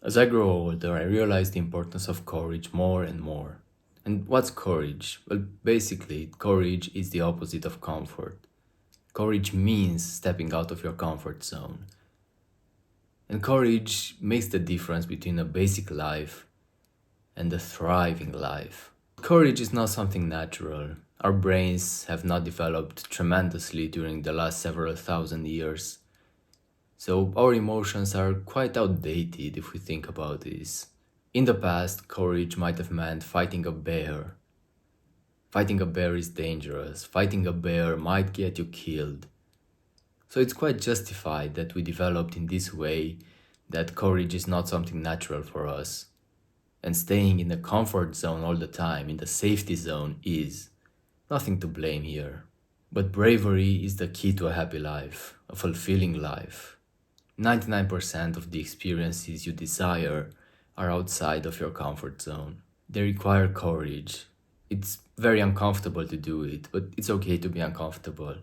As I grow older, I realize the importance of courage more and more. And what's courage? Well, basically, courage is the opposite of comfort. Courage means stepping out of your comfort zone. And courage makes the difference between a basic life and a thriving life. Courage is not something natural. Our brains have not developed tremendously during the last several thousand years. So our emotions are quite outdated if we think about this. In the past, courage might have meant fighting a bear. Fighting a bear is dangerous. Fighting a bear might get you killed. So it's quite justified that we developed in this way that courage is not something natural for us. And staying in the comfort zone all the time, in the safety zone, is. Nothing to blame here. But bravery is the key to a happy life, a fulfilling life. 99% of the experiences you desire are outside of your comfort zone. They require courage. It's very uncomfortable to do it, but it's okay to be uncomfortable.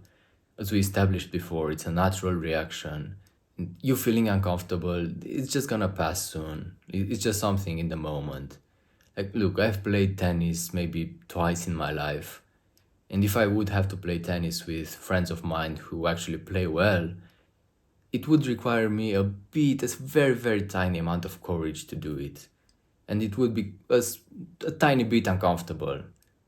As we established before, it's a natural reaction. You feeling uncomfortable, it's just gonna pass soon. It's just something in the moment. Like, look, I've played tennis maybe twice in my life. And if I would have to play tennis with friends of mine who actually play well, it would require me a very, very tiny amount of courage to do it. And it would be a tiny bit uncomfortable.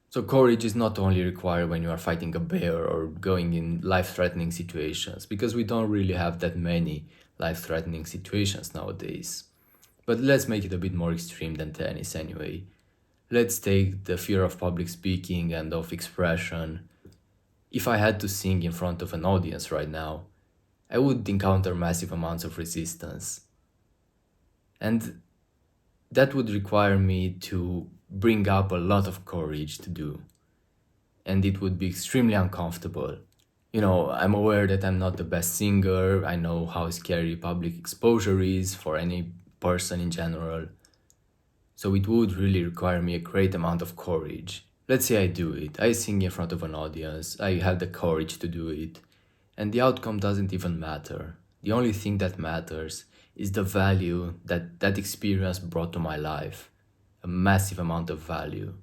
So courage is not only required when you are fighting a bear or going in life-threatening situations, because we don't really have that many life-threatening situations nowadays. But let's make it a bit more extreme than tennis anyway. Let's take the fear of public speaking and of expression. If I had to sing in front of an audience right now, I would encounter massive amounts of resistance. And that would require me to bring up a lot of courage to do. And it would be extremely uncomfortable. I'm aware that I'm not the best singer. I know how scary public exposure is for any person in general. So it would really require me a great amount of courage. Let's say I do it. I sing in front of an audience. I have the courage to do it. And the outcome doesn't even matter. The only thing that matters is the value that that experience brought to my life. A massive amount of value.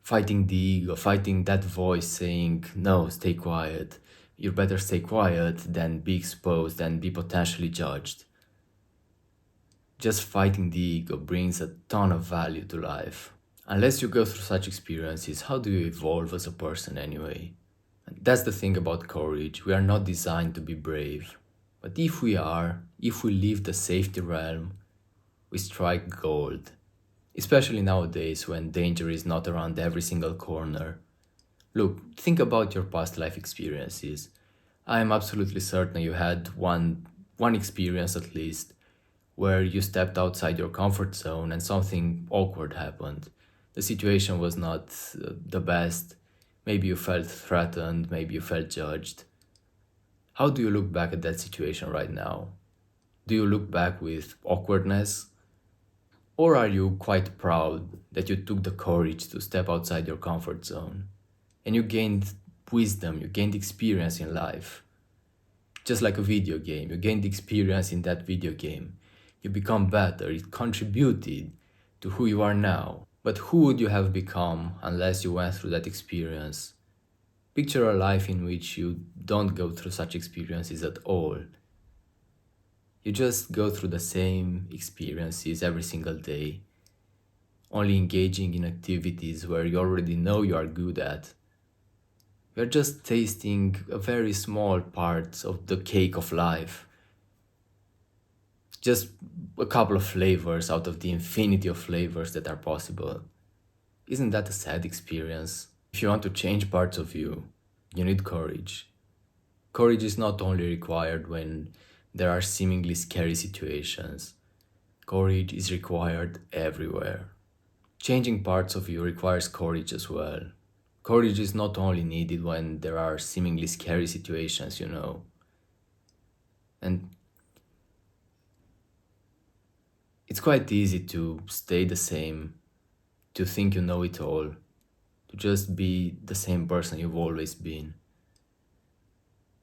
Fighting the ego, fighting that voice saying, no, stay quiet. You better stay quiet than be exposed and be potentially judged. Just fighting the ego brings a ton of value to life. Unless you go through such experiences, how do you evolve as a person anyway? That's the thing about courage. We are not designed to be brave. But if we are, if we leave the safety realm, we strike gold. Especially nowadays when danger is not around every single corner. Look, think about your past life experiences. I am absolutely certain you had one experience at least where you stepped outside your comfort zone and something awkward happened. The situation was not the best. Maybe you felt threatened, maybe you felt judged. How do you look back at that situation right now? Do you look back with awkwardness? Or are you quite proud that you took the courage to step outside your comfort zone? And you gained wisdom, you gained experience in life. Just like a video game, you gained experience in that video game. You become better, it contributed to who you are now. But who would you have become unless you went through that experience? Picture a life in which you don't go through such experiences at all. You just go through the same experiences every single day, only engaging in activities where you already know you are good at. You're just tasting a very small part of the cake of life. Just a couple of flavors out of the infinity of flavors that are possible. Isn't that a sad experience? If you want to change parts of you, you need courage. Courage is not only required when there are seemingly scary situations. Courage is required everywhere. Changing parts of you requires courage as well. Courage is not only needed when there are seemingly scary situations. And it's quite easy to stay the same, to think you know it all, to just be the same person you've always been.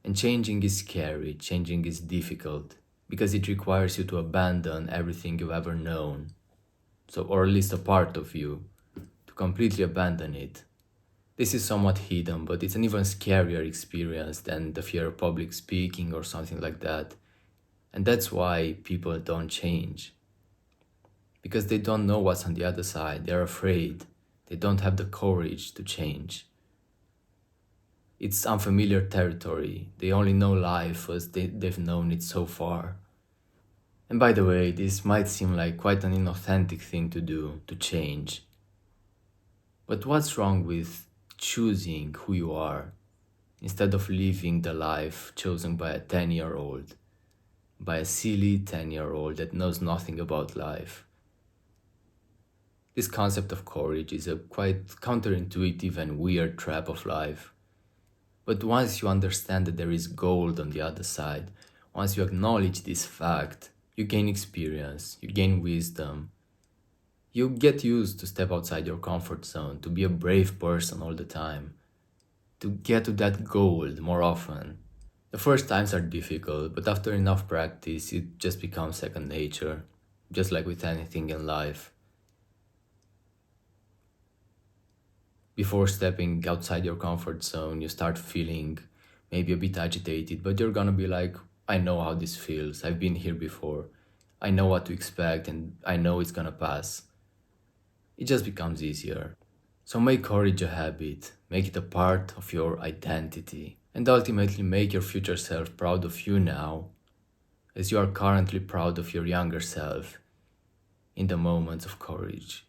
And changing is scary, changing is difficult. because it requires you to abandon everything you've ever known, so or at least a part of you, to completely abandon it. This is somewhat hidden, but it's an even scarier experience than the fear of public speaking or something like that. And that's why people don't change. Because they don't know what's on the other side, they're afraid, they don't have the courage to change. It's unfamiliar territory, they only know life as they've known it so far. And by the way, this might seem like quite an inauthentic thing to do, to change. But what's wrong with choosing who you are instead of living the life chosen by a 10-year-old, by a silly 10-year-old that knows nothing about life? This concept of courage is a quite counterintuitive and weird trap of life. But once you understand that there is gold on the other side, once you acknowledge this fact, you gain experience, you gain wisdom. You get used to step outside your comfort zone, to be a brave person all the time, to get to that gold more often. The first times are difficult, but after enough practice, it just becomes second nature, just like with anything in life. Before stepping outside your comfort zone, you start feeling maybe a bit agitated, but you're gonna be like, I know how this feels, I've been here before, I know what to expect, and I know it's gonna pass. It just becomes easier. So make courage a habit, make it a part of your identity, and ultimately make your future self proud of you now, as you are currently proud of your younger self in the moments of courage.